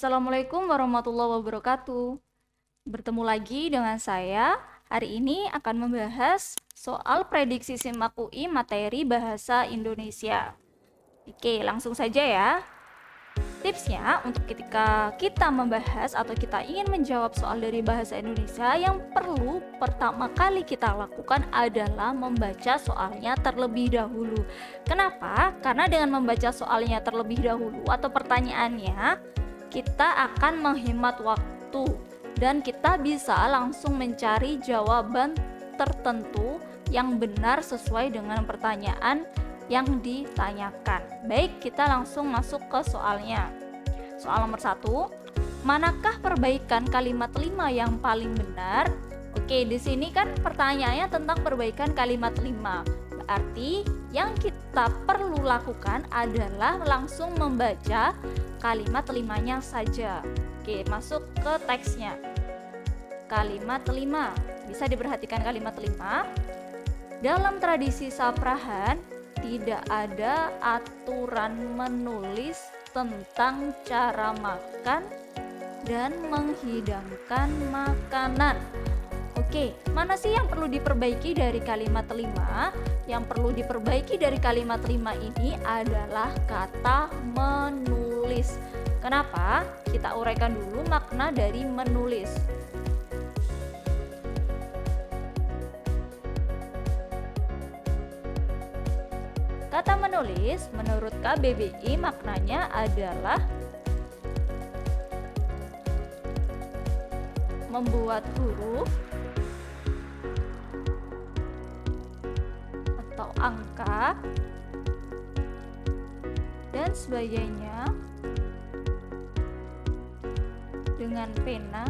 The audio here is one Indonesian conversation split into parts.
Assalamualaikum warahmatullahi wabarakatuh. Bertemu lagi dengan saya. Hari ini akan membahas soal prediksi SIMAK UI materi Bahasa Indonesia. Oke, langsung saja ya. Tipsnya untuk ketika kita membahas atau kita ingin menjawab soal dari Bahasa Indonesia, yang perlu pertama kali kita lakukan adalah membaca soalnya terlebih dahulu. Kenapa? Karena dengan membaca soalnya terlebih dahulu atau pertanyaannya, kita akan menghemat waktu dan kita bisa langsung mencari jawaban tertentu yang benar sesuai dengan pertanyaan yang ditanyakan. Baik, kita langsung masuk ke soalnya. Soal nomor 1, manakah perbaikan kalimat 5 yang paling benar? Oke, di sini kan pertanyaannya tentang perbaikan kalimat 5. Berarti yang kita perlu lakukan adalah langsung membaca kalimat 5-nya saja. Oke, masuk ke teksnya. Kalimat 5. Bisa diperhatikan kalimat 5. Dalam tradisi Saprahan, tidak ada aturan menulis tentang cara makan dan menghidangkan makanan. Oke, mana sih yang perlu diperbaiki dari kalimat 5? Yang perlu diperbaiki dari kalimat 5 ini adalah kata menulis. Kenapa? Kita uraikan dulu makna dari menulis. Kata menulis menurut KBBI maknanya adalah membuat huruf atau angka dan sebagainya dengan pena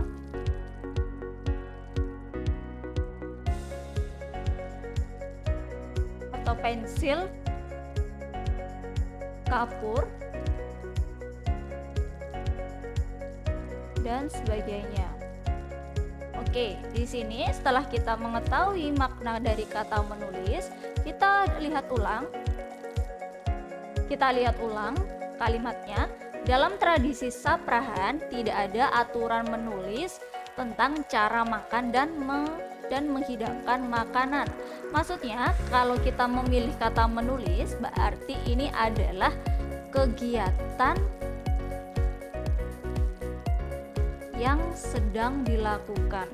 atau pensil, kapur, dan sebagainya. Oke, di sini setelah kita mengetahui makna dari kata menulis, kita lihat ulang kalimatnya. Dalam tradisi Saprahan tidak ada aturan menulis tentang cara makan dan menghidangkan makanan. Maksudnya, kalau kita memilih kata menulis, berarti ini adalah kegiatan yang sedang dilakukan.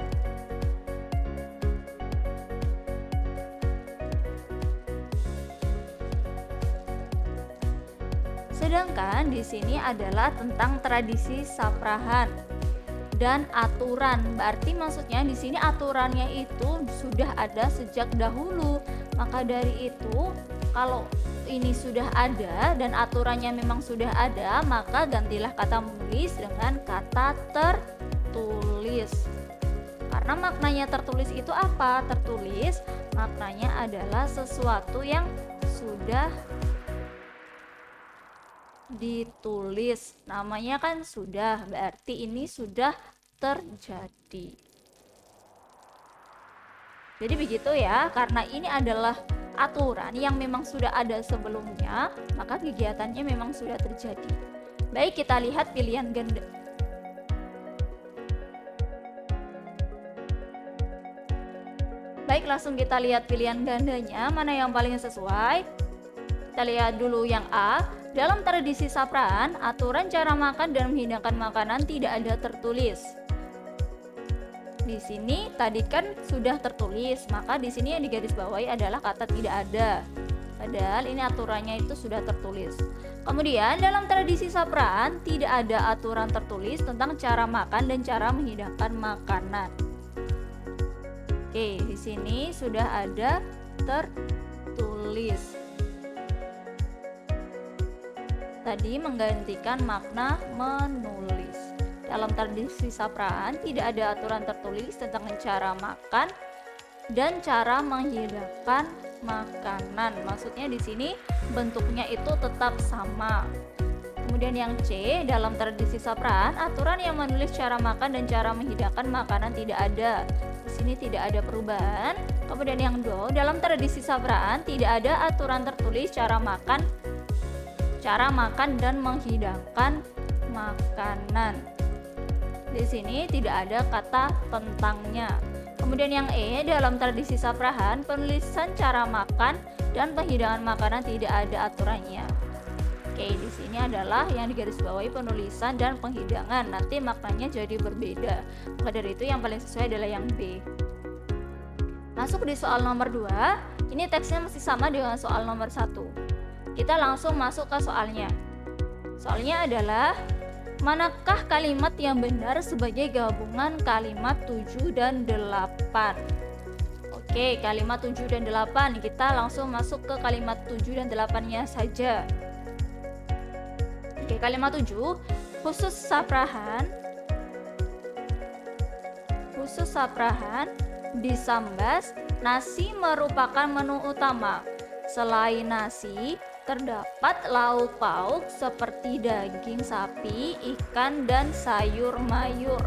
Sedangkan di sini adalah tentang tradisi Saprahan dan aturan. Berarti maksudnya di sini aturannya itu sudah ada sejak dahulu. Maka dari itu, kalau ini sudah ada dan aturannya memang sudah ada, maka gantilah kata menulis dengan kata tertulis. Karena maknanya tertulis itu apa? Tertulis maknanya adalah sesuatu yang sudah ditulis. Namanya kan sudah, berarti ini sudah terjadi. Jadi begitu ya, karena ini adalah aturan yang memang sudah ada sebelumnya, maka kegiatannya memang sudah terjadi. Baik, kita lihat pilihan ganda. Baik, langsung kita lihat pilihan gandanya, mana yang paling sesuai. Kita lihat dulu yang A. Dalam tradisi Saprahan, aturan cara makan dan menghidangkan makanan tidak ada tertulis. Di sini tadi kan sudah tertulis, maka di sini yang digarisbawahi adalah kata tidak ada. Padahal ini aturannya itu sudah tertulis. Kemudian dalam tradisi Saprahan tidak ada aturan tertulis tentang cara makan dan cara menghidangkan makanan. Oke, di sini sudah ada tertulis. Tadi menggantikan makna menulis. Dalam tradisi Saprahan tidak ada aturan tertulis tentang cara makan dan cara menghidangkan makanan. Maksudnya di sini bentuknya itu tetap sama. Kemudian yang C, dalam tradisi Saprahan aturan yang menulis cara makan dan cara menghidangkan makanan tidak ada. Di sini tidak ada perubahan. Kemudian yang D, dalam tradisi Saprahan tidak ada aturan tertulis cara makan dan menghidangkan makanan. Di sini tidak ada kata tentangnya. Kemudian yang E, dalam tradisi Saprahan, penulisan cara makan dan penghidangan makanan tidak ada aturannya. Oke, di sini adalah yang digarisbawahi penulisan dan penghidangan. Nanti maknanya jadi berbeda. Maka dari itu yang paling sesuai adalah yang B. Masuk di soal nomor 2. Ini teksnya masih sama dengan soal nomor 1. Kita langsung masuk ke soalnya. Soalnya adalah, manakah kalimat yang benar sebagai gabungan kalimat 7 dan 8? Oke, kalimat 7 dan 8. Kita langsung masuk ke kalimat 7 dan 8-nya saja. Oke, kalimat 7, khusus Saprahan disambas, nasi merupakan menu utama. Selain nasi, terdapat lauk pauk seperti daging sapi, ikan, dan sayur mayur.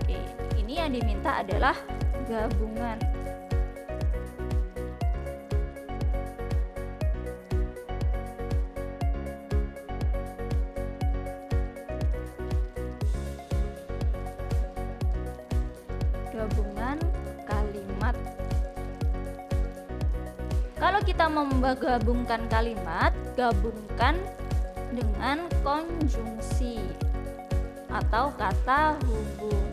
Oke, ini yang diminta adalah gabungan. Gabungan kalimat. Kalau kita menggabungkan kalimat, gabungkan dengan konjungsi atau kata hubung.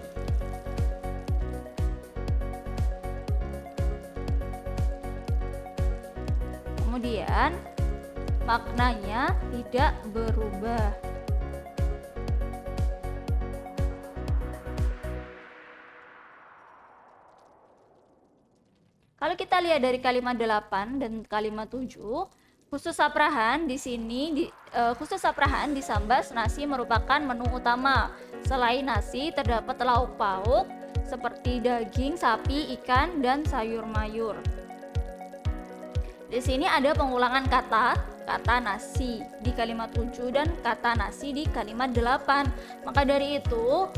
Kemudian maknanya tidak berubah. Kalau kita lihat dari kalimat 8 dan kalimat 7, khusus Saprahan di sini khusus Saprahan disambas, nasi merupakan menu utama. Selain nasi, terdapat lauk pauk seperti daging sapi, ikan, dan sayur mayur. Di sini ada pengulangan kata nasi di kalimat 7 dan kata nasi di kalimat 8. Maka dari itu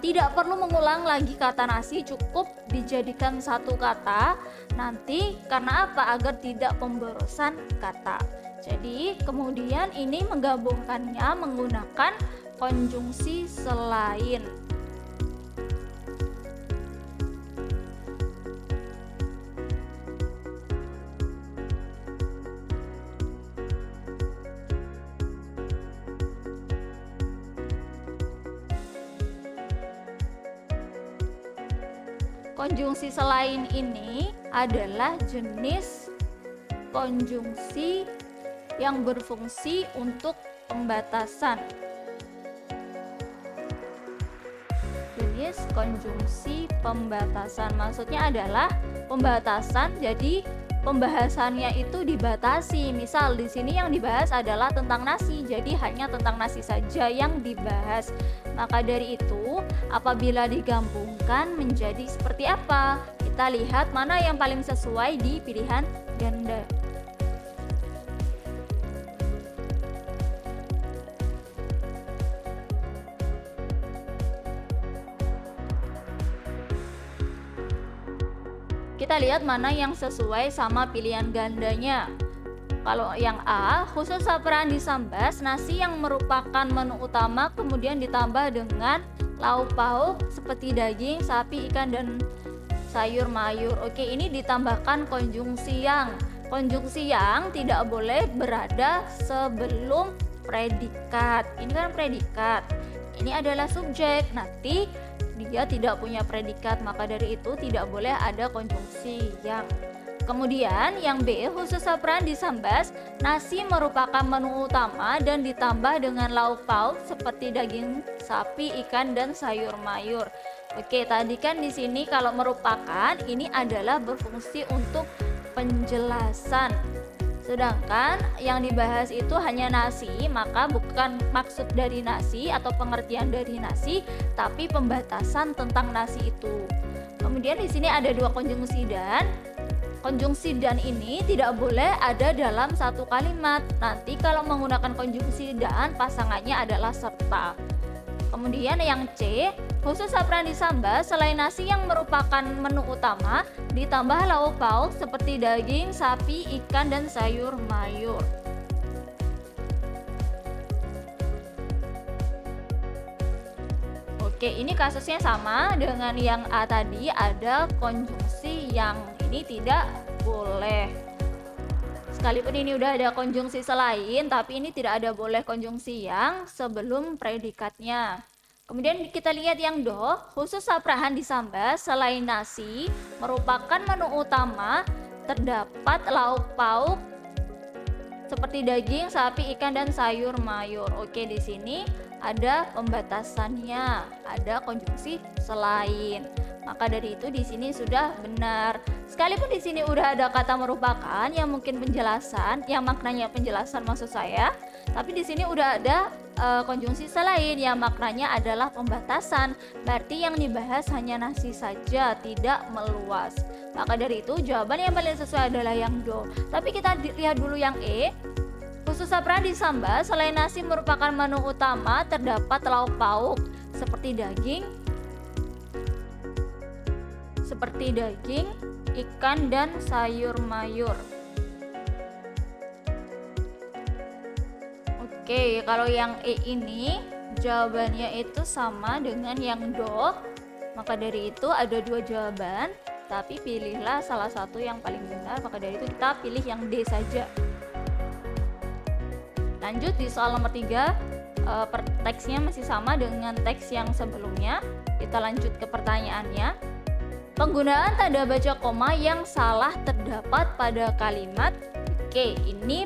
tidak perlu mengulang lagi kata nasi, cukup dijadikan satu kata nanti. Karena apa? Agar tidak pemborosan kata. Jadi kemudian ini menggabungkannya menggunakan konjungsi selain. Konjungsi selain ini adalah jenis konjungsi yang berfungsi untuk pembatasan. Jenis konjungsi pembatasan maksudnya adalah pembatasan, jadi pembahasannya itu dibatasi. Misal di sini yang dibahas adalah tentang nasi, jadi hanya tentang nasi saja yang dibahas. Maka dari itu, apabila digabungkan menjadi seperti apa? Kita lihat mana yang paling sesuai di pilihan ganda. Kita lihat mana yang sesuai sama pilihan gandanya. Kalau yang A, khusus Saprahan disambas, nasi yang merupakan menu utama kemudian ditambah dengan lauk pauk seperti daging, sapi, ikan, dan sayur mayur. Oke, ini ditambahkan konjungsi yang. Konjungsi yang tidak boleh berada sebelum predikat. Ini kan predikat. Ini adalah subjek. Nanti dia tidak punya predikat, maka dari itu tidak boleh ada konjungsi yang. Kemudian yang B, khusus Saprahan disambas, nasi merupakan menu utama dan ditambah dengan lauk pauk seperti daging sapi, ikan, dan sayur mayur. Oke, tadi kan di sini kalau merupakan ini adalah berfungsi untuk penjelasan. Sedangkan yang dibahas itu hanya nasi, maka bukan maksud dari nasi atau pengertian dari nasi, tapi pembatasan tentang nasi itu. Kemudian di sini ada dua konjungsi dan. Konjungsi dan ini tidak boleh ada dalam satu kalimat. Nanti kalau menggunakan konjungsi dan pasangannya adalah serta. Kemudian yang C, khusus Saprahan disambas, selain nasi yang merupakan menu utama, ditambah lauk pauk seperti daging, sapi, ikan, dan sayur mayur. Oke, ini kasusnya sama dengan yang A tadi, ada konjungsi yang ini tidak boleh. Sekalipun ini udah ada konjungsi selain, tapi ini tidak ada boleh konjungsi yang sebelum predikatnya. Kemudian kita lihat yang do, khusus saprahan di Sambas selain nasi merupakan menu utama, terdapat lauk pauk seperti daging, sapi, ikan, dan sayur mayur. Oke, di sini ada pembatasannya, ada konjungsi selain. Maka dari itu di sini sudah benar. Sekalipun di sini udah ada kata merupakan yang mungkin penjelasan, yang maknanya penjelasan maksud saya, tapi di sini udah ada konjungsi selain yang maknanya adalah pembatasan. Berarti yang dibahas hanya nasi saja, tidak meluas. Maka dari itu jawaban yang paling sesuai adalah yang do. Tapi kita lihat dulu yang E. Khusus saprahan di Sambas selain nasi merupakan menu utama, terdapat lauk pauk seperti daging, ikan, dan sayur mayur. Oke, kalau yang E ini jawabannya itu sama dengan yang do. Maka dari itu ada dua jawaban, tapi pilihlah salah satu yang paling benar. Maka dari itu kita pilih yang D saja. Lanjut di soal nomor 3, teksnya masih sama dengan teks yang sebelumnya. Kita lanjut ke pertanyaannya. Penggunaan tanda baca koma yang salah terdapat pada kalimat. Oke, ini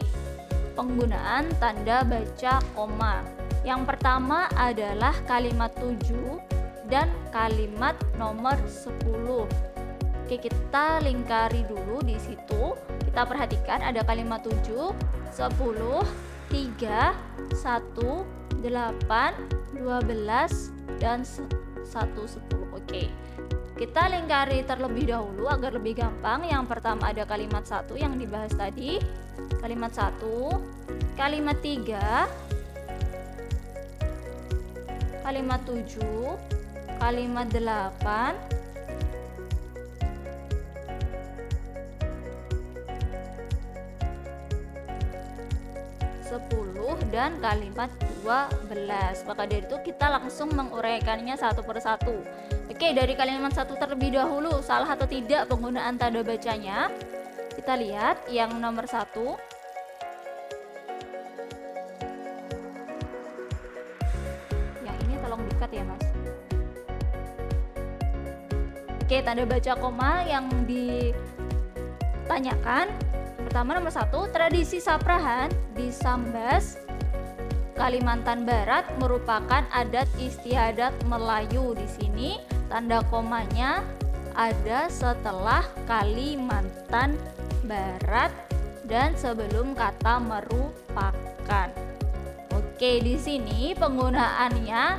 penggunaan tanda baca koma. Yang pertama adalah kalimat 7 dan kalimat nomor 10. Oke, kita lingkari dulu di situ. Kita perhatikan ada kalimat 7, 10, 3, 1, 8, 12, dan 1, 10. Oke, kita lingkari terlebih dahulu agar lebih gampang. Yang pertama ada kalimat 1 yang dibahas tadi, kalimat 1, kalimat 3, kalimat 7, kalimat 8, dan kalimat 12. Maka dari itu kita langsung menguraikannya satu per satu. Oke, dari kalimat 1 terlebih dahulu, salah atau tidak penggunaan tanda bacanya? Kita lihat yang nomor 1. Yang ini tolong dikat ya, Mas. Oke, tanda baca koma yang ditanyakan pertama nomor 1, tradisi saprahan di Sambas, Kalimantan Barat merupakan adat istiadat Melayu. Di sini tanda komanya ada setelah Kalimantan Barat dan sebelum kata merupakan. Oke, di sini penggunaannya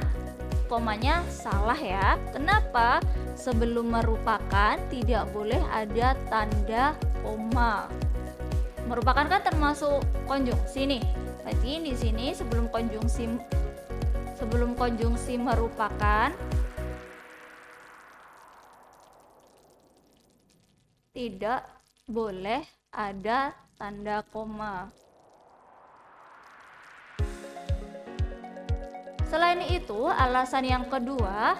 komanya salah ya. Kenapa? Sebelum merupakan tidak boleh ada tanda koma. Merupakan kan termasuk konjungsi nih. Berarti di sini sebelum konjungsi merupakan tidak boleh ada tanda koma. Selain itu, alasan yang kedua,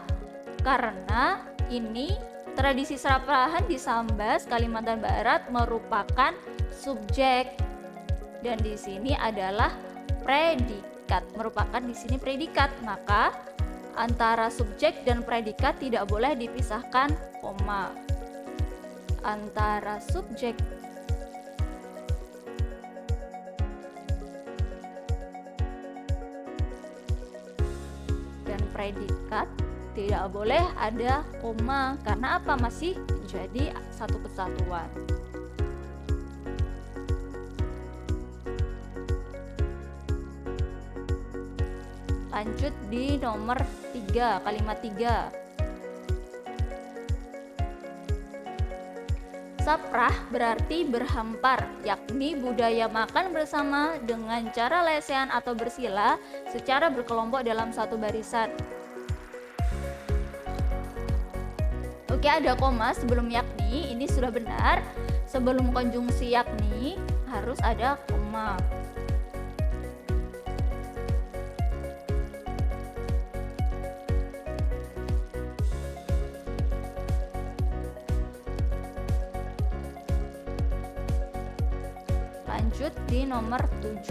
karena ini tradisi saprahan di Sambas, Kalimantan Barat merupakan subjek dan di sini adalah predikat. Merupakan di sini predikat, maka antara subjek dan predikat tidak boleh dipisahkan koma. Antara subjek dan predikat tidak boleh ada koma. Karena apa? Masih jadi satu kesatuan. Lanjut di nomor 3, kalimat 3. Saprah berarti berhampar, yakni budaya makan bersama dengan cara lesehan atau bersila secara berkelompok dalam satu barisan. Oke, ada koma sebelum yakni, ini sudah benar. Sebelum konjungsi yakni harus ada koma. Lanjut di nomor 7.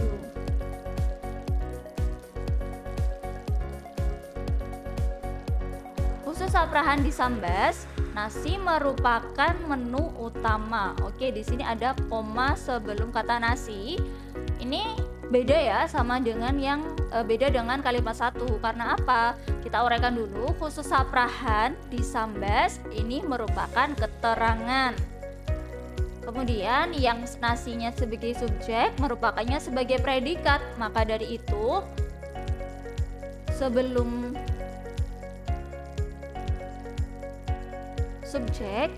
Khusus Saprahan di Sambas, nasi merupakan menu utama. Oke, di sini ada koma sebelum kata nasi. Ini beda ya sama dengan beda dengan kalimat satu. Karena apa? Kita uraikan dulu. Khusus Saprahan di Sambas ini merupakan keterangan. Kemudian yang nasinya sebagai subjek merupakannya sebagai predikat. Maka dari itu sebelum subjek,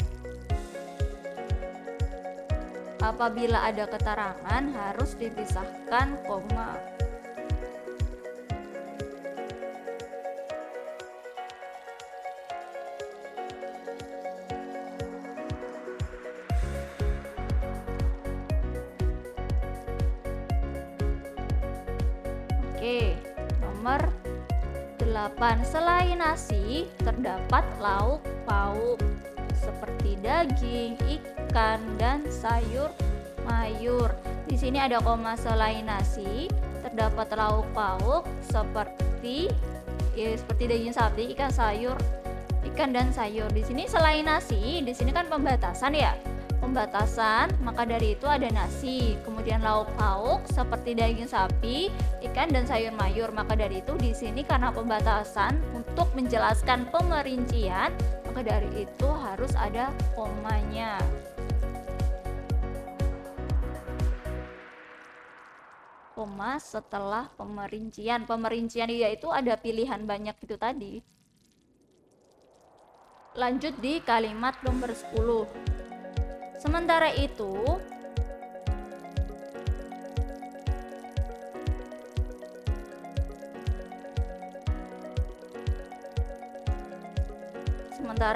apabila ada keterangan harus dipisahkan koma. Oke, nomor 8. Selain nasi, terdapat lauk pauk seperti daging, ikan, dan sayur mayur. Di sini ada koma selain nasi, terdapat lauk pauk seperti daging sapi, ikan dan sayur. Di sini selain nasi, di sini kan pembatasan ya. Pembatasan, maka dari itu ada nasi, kemudian lauk pauk seperti daging sapi, ikan dan sayur mayur. Maka dari itu di sini karena pembatasan untuk menjelaskan pemerincian, maka dari itu harus ada komanya. Koma setelah pemerincian. Pemerincian yaitu ada pilihan banyak itu tadi. Lanjut di kalimat nomor 10. Sementara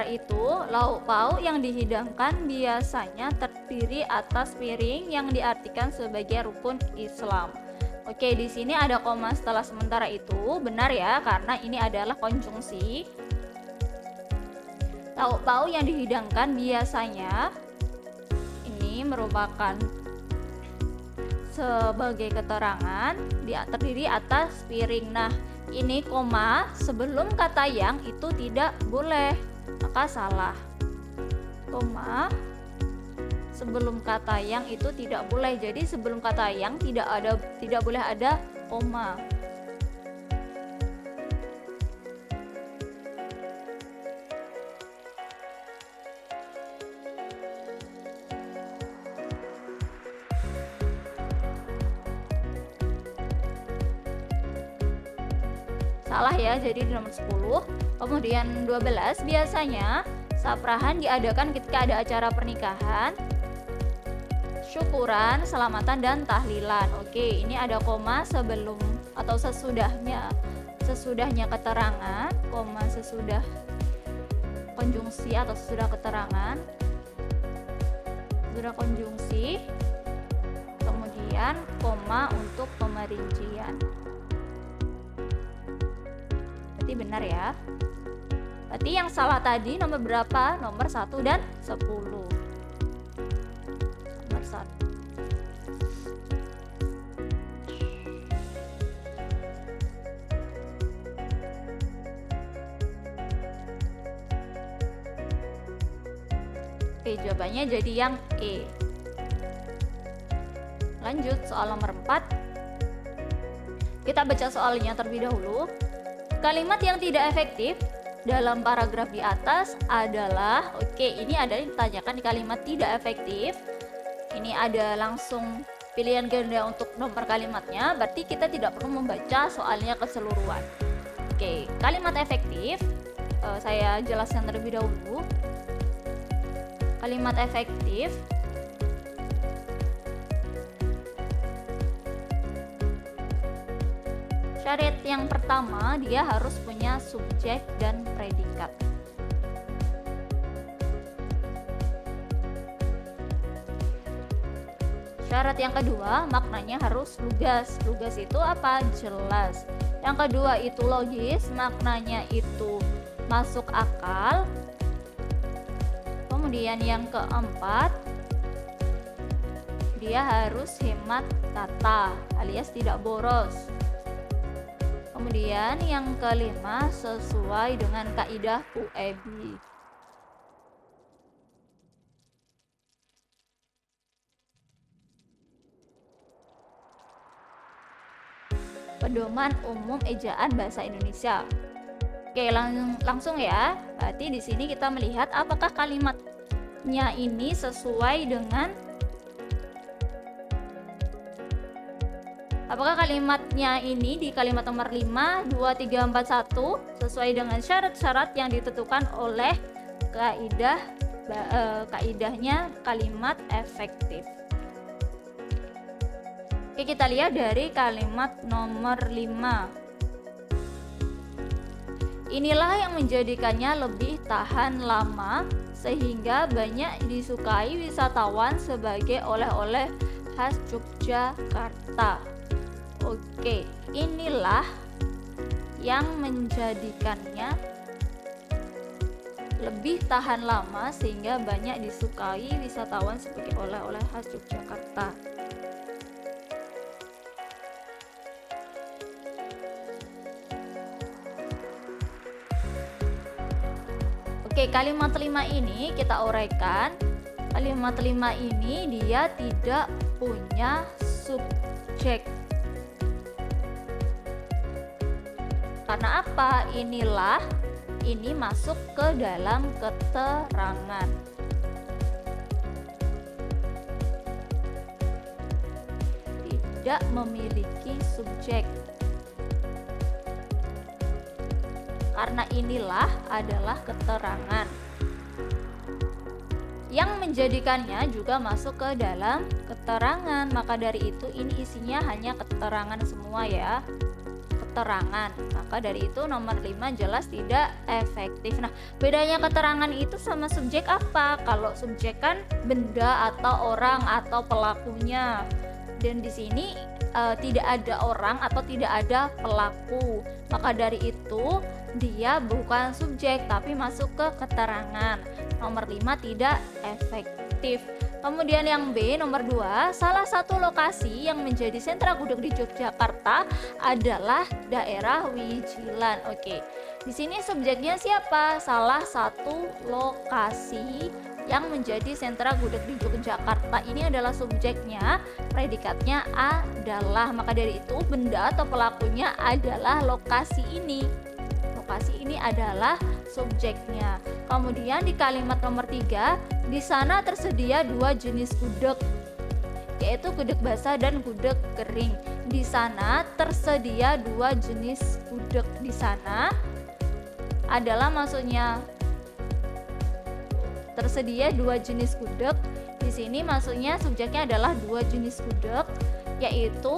itu, lauk pauk yang dihidangkan biasanya terdiri atas piring yang diartikan sebagai rukun Islam. Oke, di sini ada koma setelah sementara itu, benar ya, karena ini adalah konjungsi. Lauk pauk yang dihidangkan biasanya ini merupakan sebagai keterangan terdiri atas piring. Nah, ini koma sebelum kata yang itu tidak boleh, maka salah. Koma sebelum kata yang itu tidak boleh. Jadi sebelum kata yang tidak boleh ada koma. Salah ya, jadi di nomor 10. Kemudian 12, biasanya saprahan diadakan ketika ada acara pernikahan, syukuran, selamatan, dan tahlilan. Oke, ini ada koma sebelum atau sesudahnya keterangan, koma sesudah konjungsi atau sesudah keterangan, sesudah konjungsi, kemudian koma untuk pemerincian. Berarti benar ya. Berarti yang salah tadi nomor berapa? Nomor 1 dan 10. Nomor 1. Oke, jawabannya jadi yang E. Lanjut soal nomor 4. Kita baca soalnya terlebih dahulu. Kalimat yang tidak efektif dalam paragraf di atas adalah, oke, ini ada yang ditanyakan di kalimat tidak efektif. Ini ada langsung pilihan ganda untuk nomor kalimatnya, berarti kita tidak perlu membaca soalnya keseluruhan. Oke, kalimat efektif, saya jelaskan terlebih dahulu. Kalimat efektif syarat yang pertama, dia harus punya subjek dan predikat. Syarat yang kedua, maknanya harus lugas. Lugas itu apa? Jelas. Yang kedua itu logis, maknanya itu masuk akal. Kemudian yang keempat, dia harus hemat kata alias tidak boros. Kemudian yang kelima, sesuai dengan kaidah QEB. Pedoman umum ejaan bahasa Indonesia. Oke, langsung ya. Berarti di sini kita melihat apakah kalimatnya ini sesuai dengan di kalimat nomor 5, 2, 3, 4, 1 sesuai dengan syarat-syarat yang ditentukan oleh kaidahnya kalimat efektif. Oke, kita lihat dari kalimat nomor 5. Inilah yang menjadikannya lebih tahan lama sehingga banyak disukai wisatawan sebagai oleh-oleh khas Yogyakarta. Oke, inilah yang menjadikannya lebih tahan lama sehingga banyak disukai wisatawan sebagai oleh-oleh khas Yogyakarta. Oke, kalimat 5 ini kita uraikan. Kalimat 5 ini dia tidak punya subjek. Karena apa? Ini masuk ke dalam keterangan. Tidak memiliki subjek. Karena inilah adalah keterangan. Yang menjadikannya juga masuk ke dalam keterangan. Maka dari itu ini isinya hanya keterangan semua ya. Keterangan. Maka dari itu nomor 5 jelas tidak efektif. Nah, bedanya keterangan itu sama subjek apa? Kalau subjek kan benda atau orang atau pelakunya. Dan di sini tidak ada orang atau tidak ada pelaku. Maka dari itu dia bukan subjek tapi masuk ke keterangan. Nomor 5 tidak efektif. Kemudian yang B, nomor 2, salah satu lokasi yang menjadi sentra gudeg di Yogyakarta adalah daerah Wijilan. Oke. Di sini subjeknya siapa? Salah satu lokasi yang menjadi sentra gudeg di Yogyakarta ini adalah subjeknya, predikatnya adalah. Maka dari itu benda atau pelakunya adalah lokasi ini. Lokasi ini adalah subjeknya. Kemudian di kalimat nomor 3, di sana tersedia 2 jenis gudeg, yaitu gudeg basah dan gudeg kering. Di sana tersedia 2 jenis gudeg. Di sana adalah maksudnya tersedia 2 jenis gudeg. Di sini maksudnya subjeknya adalah 2 jenis gudeg, yaitu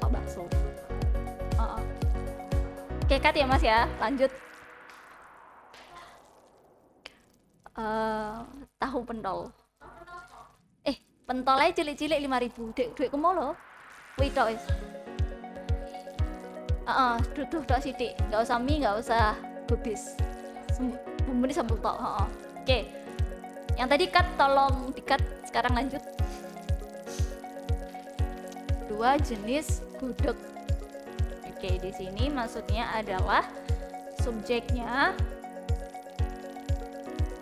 bakso. Oke, cut ya Mas ya. Lanjut. Tahu pentol. Pentolnya cilik-cilik 5.000. Duit kemolo. Wih tok wis. Duduh tok sithik. Enggak usah mie, enggak usah gubis. Bumbu sambal tok, Oke. Yang tadi cut tolong di-cut, sekarang lanjut. 2 jenis gudeg. Oke, di sini maksudnya adalah subjeknya.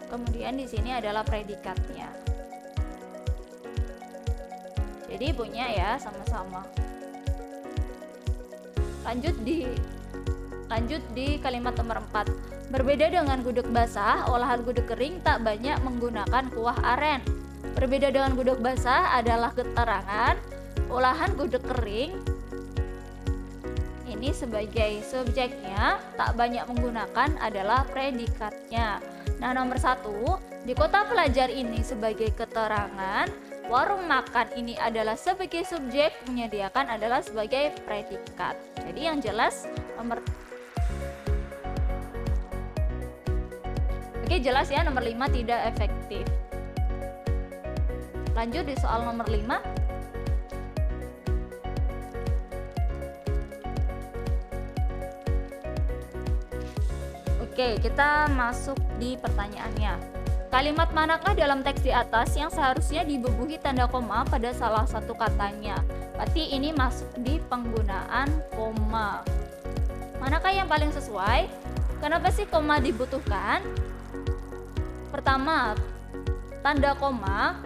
Kemudian di sini adalah predikatnya. Jadi punya ya sama-sama. Lanjut di kalimat nomor 4. Berbeda dengan gudeg basah, olahan gudeg kering tak banyak menggunakan kuah aren. Berbeda dengan gudeg basah adalah keterangan, olahan gudeg kering ini sebagai subjeknya, tak banyak menggunakan adalah predikatnya. Nah, nomor 1, di kota pelajar ini sebagai keterangan, warung makan ini adalah sebagai subjek, menyediakan adalah sebagai predikat. Jadi yang jelas Oke, jelas ya, nomor 5 tidak efektif. Lanjut di soal nomor 5. Oke, kita masuk di pertanyaannya. Kalimat manakah dalam teks di atas yang seharusnya dibubuhi tanda koma pada salah satu katanya? Berarti ini masuk di penggunaan koma. Manakah yang paling sesuai? Kenapa sih koma dibutuhkan? Pertama, tanda koma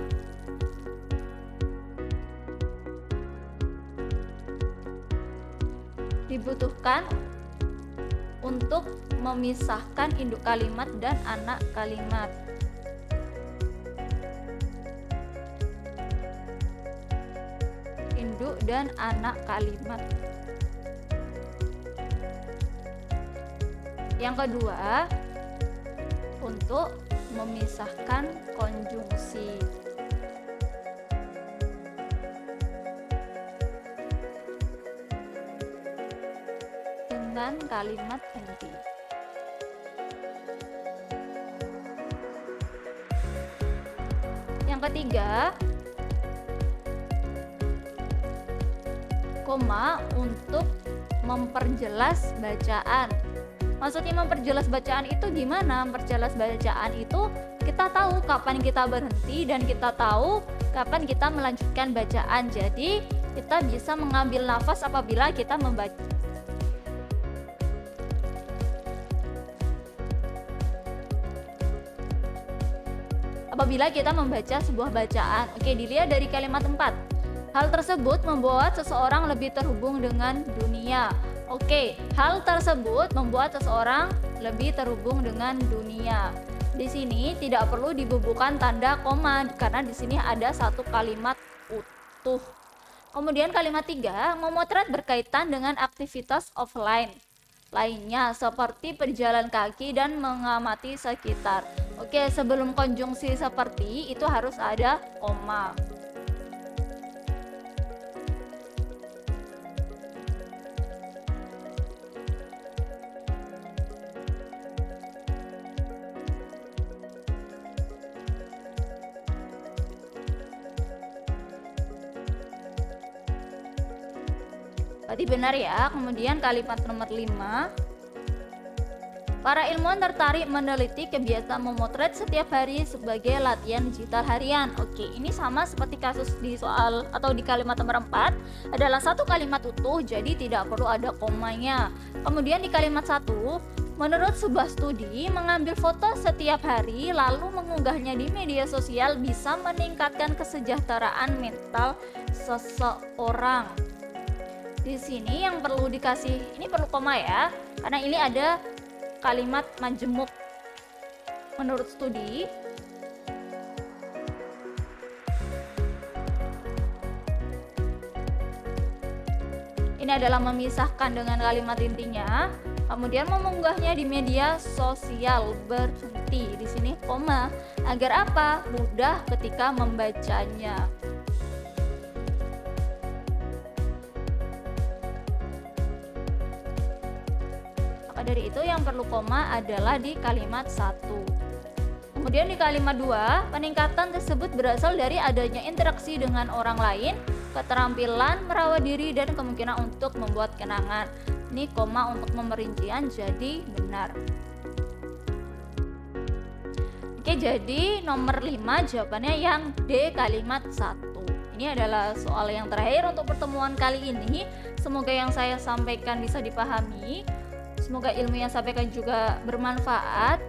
dibutuhkan untuk memisahkan induk kalimat dan anak kalimat. Induk dan anak kalimat. Yang kedua, untuk memisahkan konjungsi. Dengan kalimat inti. Yang ketiga, koma untuk memperjelas bacaan. Maksudnya memperjelas bacaan itu gimana? Memperjelas bacaan itu kita tahu kapan kita berhenti dan kita tahu kapan kita melanjutkan bacaan. Jadi kita bisa mengambil nafas apabila kita membaca. Apabila kita membaca sebuah bacaan. Oke, dilihat dari kalimat 4. Hal tersebut membuat seseorang lebih terhubung dengan dunia. Oke, hal tersebut membuat seseorang lebih terhubung dengan dunia. Di sini tidak perlu dibubuhkan tanda koma karena di sini ada satu kalimat utuh. Kemudian kalimat 3, memotret berkaitan dengan aktivitas offline lainnya seperti berjalan kaki dan mengamati sekitar. Oke, sebelum konjungsi seperti itu harus ada koma. Berarti benar ya. Kemudian kalimat nomor 5. Para ilmuwan tertarik meneliti kebiasaan memotret setiap hari sebagai latihan digital harian. Oke, ini sama seperti kasus di soal atau di kalimat nomor 4 adalah satu kalimat utuh, jadi tidak perlu ada komanya. Kemudian di kalimat 1, menurut sebuah studi, mengambil foto setiap hari lalu mengunggahnya di media sosial bisa meningkatkan kesejahteraan mental seseorang. Di sini yang perlu dikasih, ini perlu koma ya, karena ini ada kalimat majemuk. Menurut studi, ini adalah memisahkan dengan kalimat intinya, kemudian mengunggahnya di media sosial berhenti. Di sini koma agar apa? Mudah ketika membacanya. Dari itu yang perlu koma adalah di kalimat 1. Kemudian di kalimat 2, peningkatan tersebut berasal dari adanya interaksi dengan orang lain, keterampilan merawat diri dan kemungkinan untuk membuat kenangan. Ini koma untuk pemerincian jadi benar. Oke, jadi nomor 5 jawabannya yang D kalimat 1. Ini adalah soal yang terakhir untuk pertemuan kali ini. Semoga yang saya sampaikan bisa dipahami. Semoga ilmu yang sampaikan juga bermanfaat.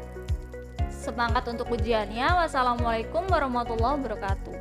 Semangat untuk ujiannya. Wassalamualaikum warahmatullahi wabarakatuh.